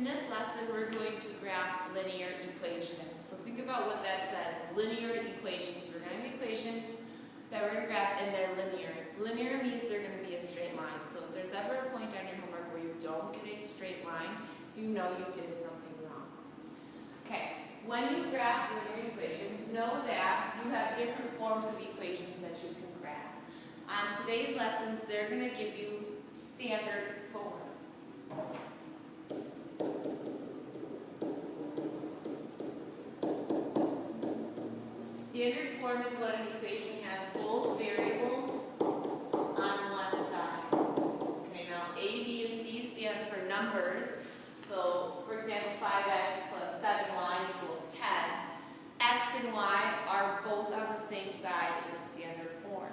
In this lesson, we're going to graph linear equations. So think about what that says, linear equations. We're going to have equations that we're going to graph and they're linear. Linear means they're going to be a straight line. So if there's ever a point on your homework where you don't get a straight line, you know you did something wrong. Okay, when you graph linear equations, know that you have different forms of equations that you can graph. On today's lessons, they're going to give you standard form. Standard form is when an equation has both variables on one side. Okay, now A, B, and C stand for numbers. So, for example, 5x plus 7y equals 10. X and y are both on the same side in the standard form.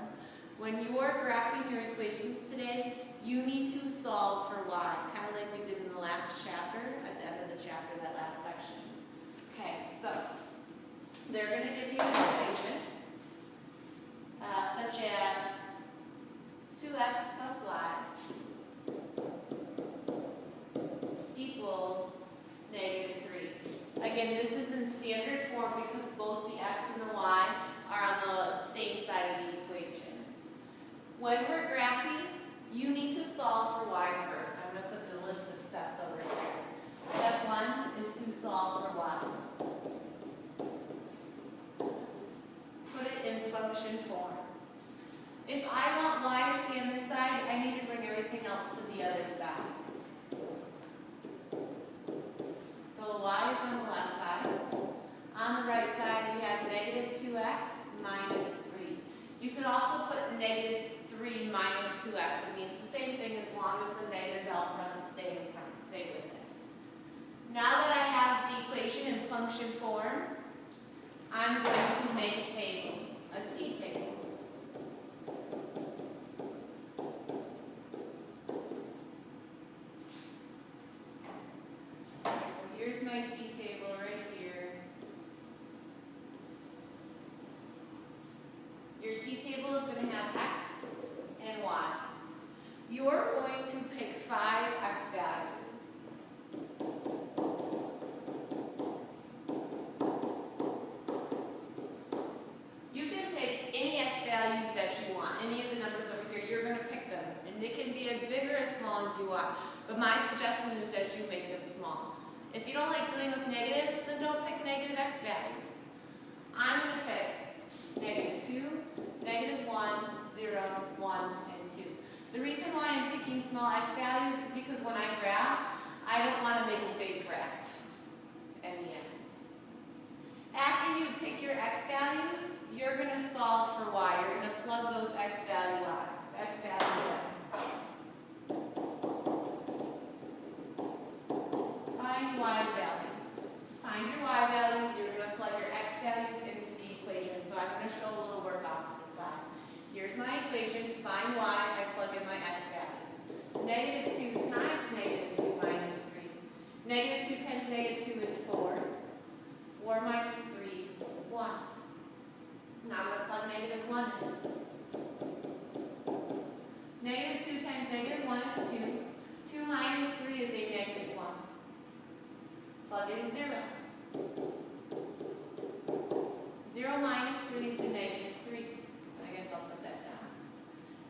When you are graphing your equations today, you need to solve for y, kind of like we did in the last chapter, at the end of the chapter, that last section. Okay, so they're going to give you an equation such as 2x plus y equals -3. Again, this is in standard form because both the x and the y are on the same side of the equation. When we're graphing, you need to solve for y first. I'm going to put the list of steps over here. Step 1 is to solve for y. Put it in function form. If I want y to stay on this side, I need to bring everything else to the other side. So y is on the left side. On the right side, we have -2x minus 3. You could also put -3 minus 2x. It means the same thing as long as the negatives out front stay in front. Stay with it. Now that I have the equation in function form, I'm going to make a table, a t-table. Okay, so here's my t-table right here. Your t-table is going to have x and y's. You're going to pick 5 x values. You can pick any x values that you want. Any of the numbers over here, you're going to pick them. And they can be as big or as small as you want. But my suggestion is that you make them small. If you don't like dealing with negatives, then don't pick negative x values. I'm going to pick -2, -1, 0, 1, and 2. The reason why I'm picking small x values is because when I graph, I don't want to make a big graph at the end. After you pick your x values, you're going to solve for y. You're going to plug those x values in. Find y values. Find your y values. You're going to plug your x values into the equation. So I'm going to show a little work off to the side. Here's my equation. To find y, I plug in my x value. -2 times -2 minus 3. -2 times -2 is 4. 4 minus 3 is 1. Now I'm going to plug -1 in. -2 times -1 is 2. 2 minus 3 is a -1. Plug in 0. 0 minus 3 is a -3. I guess I'll put that down.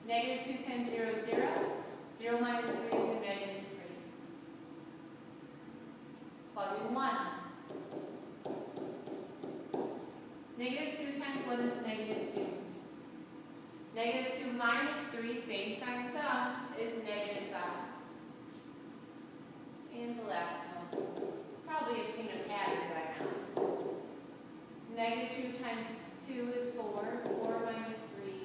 -2 times 0 is 0. 0 minus 3 is a -3. Plug in 1. -2 times 1 is -2. -2 minus 3, same sign sum, is -5. And the last one. Probably have seen a pattern by now. -2 times 2 is 4. 4 minus 3.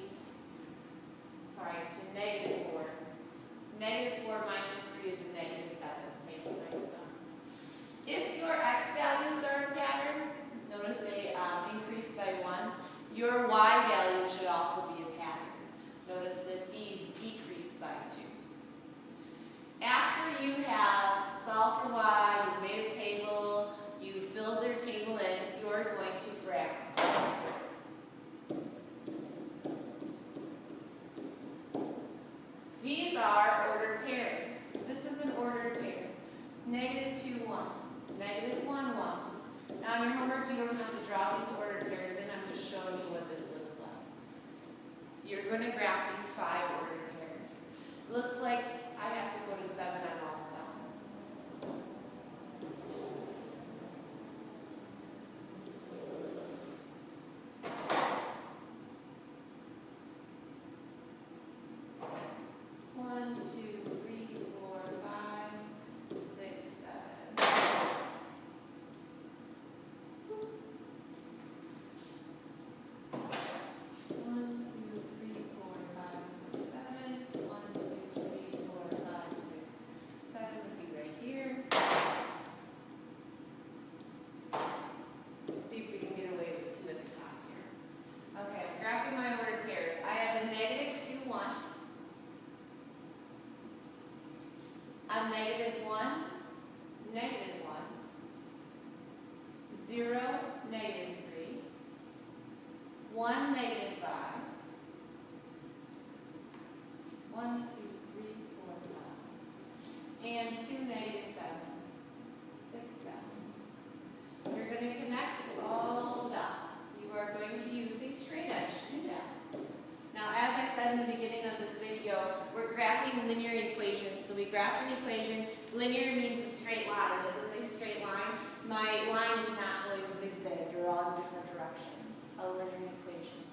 Sorry, it's a -4. -4 minus 3 is a -7. Same sign sum. If your x values are a pattern, notice they increase by 1. Your y value should also be a pattern. Notice that these decrease by 2. After you have solved for y, you've made a table, you filled their table in, you're going to graph. These are ordered pairs. This is an ordered pair. -2, 1, -1, 1. Now in your homework, you don't have to draw these ordered pairs in. I'm just showing you what this looks like. You're going to graph these 5 ordered pairs. Looks like I have to go to 7 on all sides. On -1, -1, 0, -3, 1, -5, 1, 2, 3, 4, 5, and 2, -7, 6, 7. You're going to connect all dots. You are going to use a straight edge to do that. Now, as I said in the beginning of this video, we're graphing linear equations. So we graph an equation. Linear means a straight line. This is a straight line. My line is not going zigzag. You're all in different directions. A linear equation.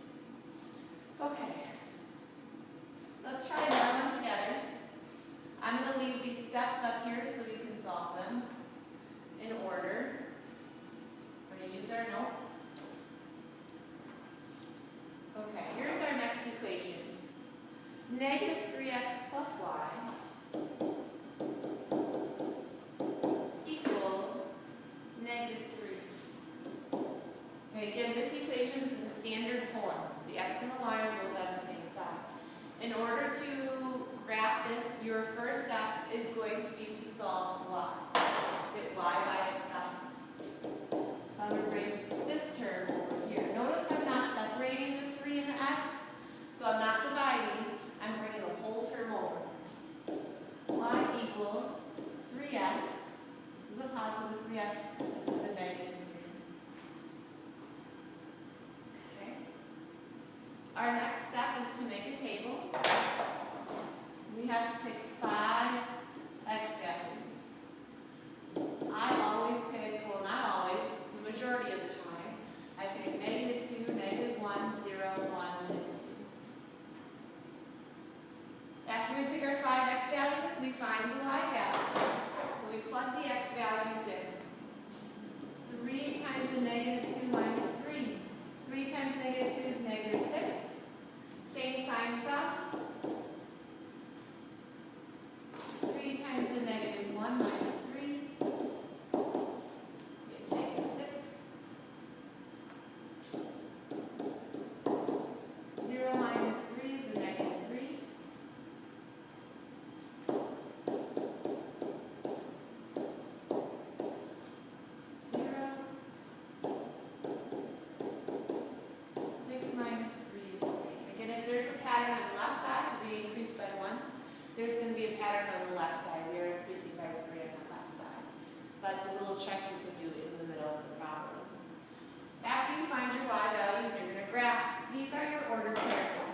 Okay. Let's try another one together. I'm going to leave these steps up here so we can solve them in order. We're going to use our notes. Okay, here's our next equation. -3x plus y equals -3. Okay, again, this equation is in standard form. The x and the y are both on the same side. In order to graph this, your first step is going to be to solve y. Get y by itself. So I'm going to bring this term over here. Notice I'm not separating the 3 and the x, so I'm not dividing. I'm bringing the whole term over. Y equals 3x. This is a positive 3x. This is a -3. Okay. Our next step is to make a table. We have to pick 5 x values. I always pick, well, not always, the majority of the time, I pick -2, -1, 0, 1, and 2. After we pick our 5 x values, we find the y values. So we plug the x values in. 3 times a -2 minus 3. 3 times -2 is -6. Same signs up. 3 times a -1 minus 3. Get -6. 0 minus 3 is a -3. 0. 6 minus 3 is 3. Again, if there's a pattern on the left side, we increase by 1s. There's going to be a pattern on the left side. We are increasing by 3 on the left side. So that's a little check you can do in the middle of the problem. After you find your y values, you're going to graph. These are your ordered pairs.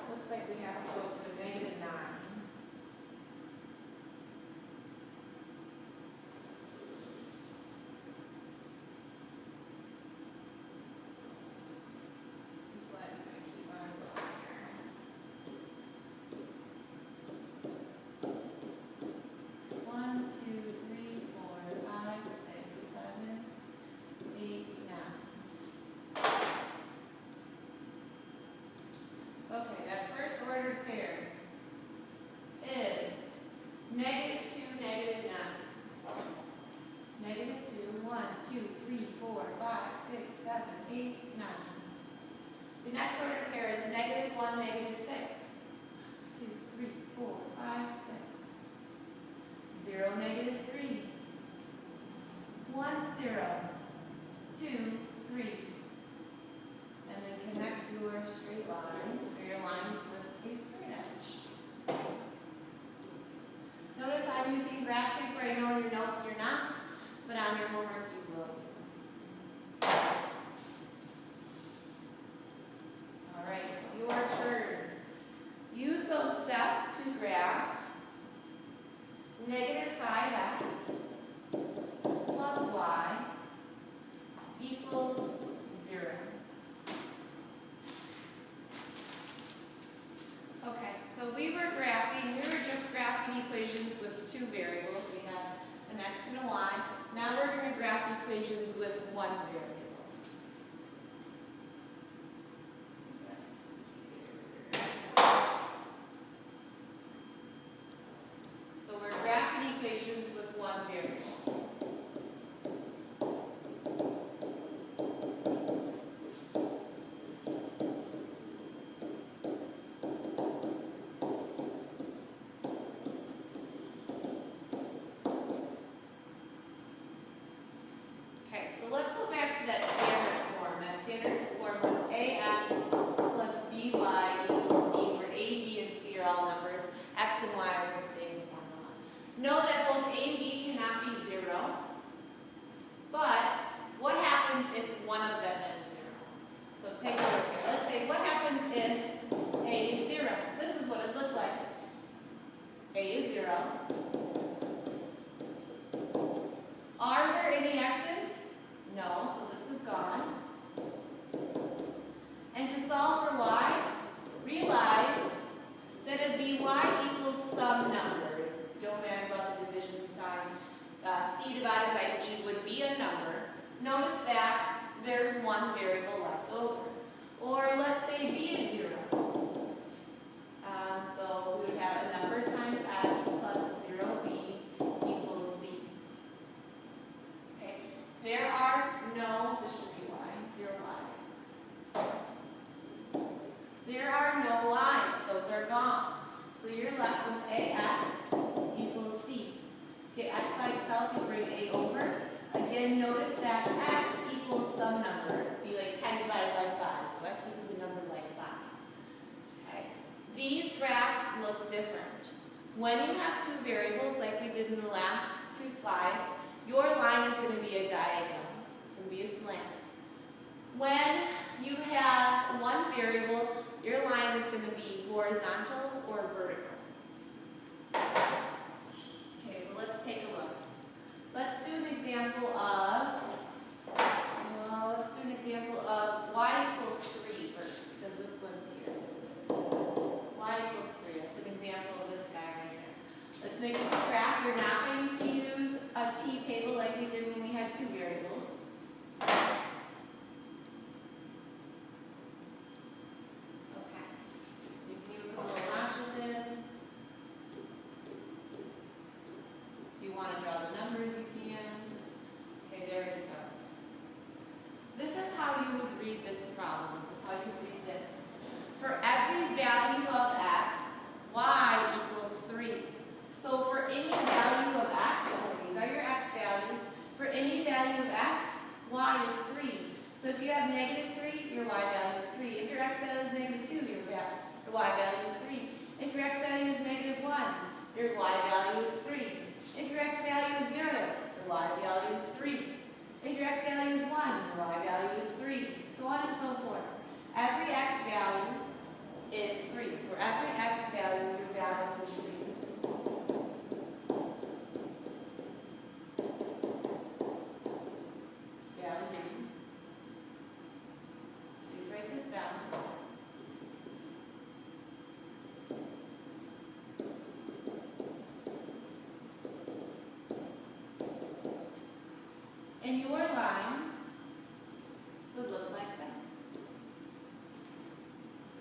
Looks like we have to go to a -9. This line's going to keep on going here. 1, 2, 3, 4, 5, 6, 7, 8, 9. Okay, that first ordered pair is -2, -9. -2, 1, 2, 3, 4, 5, 6, 7, 8, 9. The next ordered pair is -1, -6. 2, 3, 4, 5, 6. 0, -3. 1, 0. 2, 3. And then connect your straight line, or your lines with a straight edge. Notice I'm else you're not, but on your homework you will. All right, your turn. Use those steps to graph negative 5x plus y equals 0. Okay, so we were just graphing equations with two variables. We had an x and a y. Now we're going to graph equations with one variable. Let's see here. So we're graphing equations with one variable. Okay, so let's go back to that standard form. That standard form was ax plus by equals c, where a, b, and c are all numbers. X and y are the same formula. Know that both a and b cannot be 0, but what happens if one of them is 0? So take a look here. Let's say, what happens if a is 0? This is what it looked like. A is 0. Are there any x's? No, so this is gone. And to solve for y, realize that it'd be y equals some number. Don't matter about the division sign. C divided by b would be a number. Notice that there's one variable left over. Or let's say b is 0. So we would have a number times x plus 0b equals c. Okay. There are no, this should be y, 0 y's. There are no y's, those are gone. So you're left with ax equals c. To get x by itself, you bring a over. Again, notice that x equals some number. It'd be like 10 divided by 5, so x equals a number like 5. Okay. These graphs look different. When you have two variables, like we did in the last two slides, your line is going to be a diagonal. It's going to be a slant. When you have one variable, your line is going to be horizontal or vertical. Okay, so let's take a look. Let's do an example of, y equals 3 first, because this one's here. Y equals 3, that's an example of this guy right here. Let's make a graph. You're not going to use a t-table like we did when we had two variables. Okay. You can put little notches in. If you want to draw the numbers, you can. Okay, there it goes. This is how you would read this problem. This is how you would read this. For every value of x, y equals 3. So for any value of x, these are your x values, for any value of x, y is 3. So if you have negative 3, your y value is 3. If your x value is negative 2, your y value is 3. If your x value is negative 1, your y value is 3. If your x value is 0, your y value is 3. If your x value is 1, your y value is 3. So on and so forth. Every x value is 3. For every x value, your value is 3. Please write this down. And your line would look like this.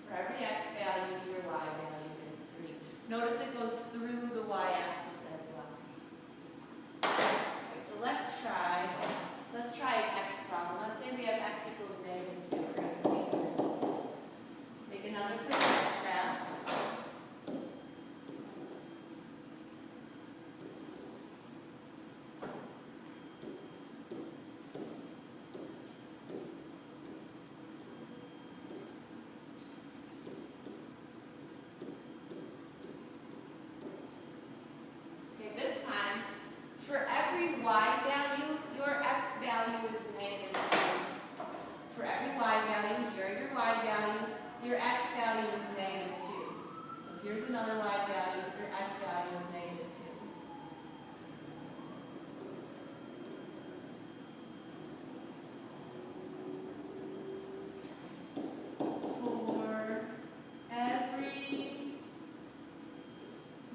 For every x value, your y value is 3. Notice it goes through the y-axis as well. Okay, so let's try an x problem. Let's say we have x equals negative 2. We're going to squeeze it in. Make another quick graph.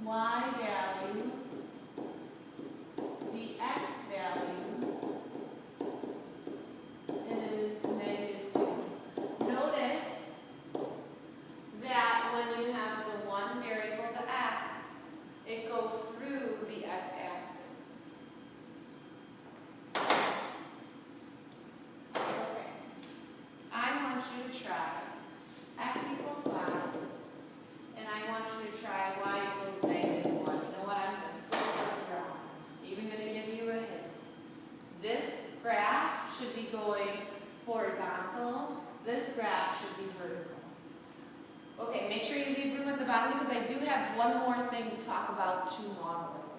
y value, the x value is -2. Notice that when you have the one variable, the x, it goes through the x-axis. Okay, I want you to try x equals 5, and I want you to try y equals -1. You know what? I'm going to switch those around. I'm even going to give you a hint. This graph should be going horizontal. This graph should be vertical. Okay, make sure you leave room at the bottom because I do have one more thing to talk about to model it.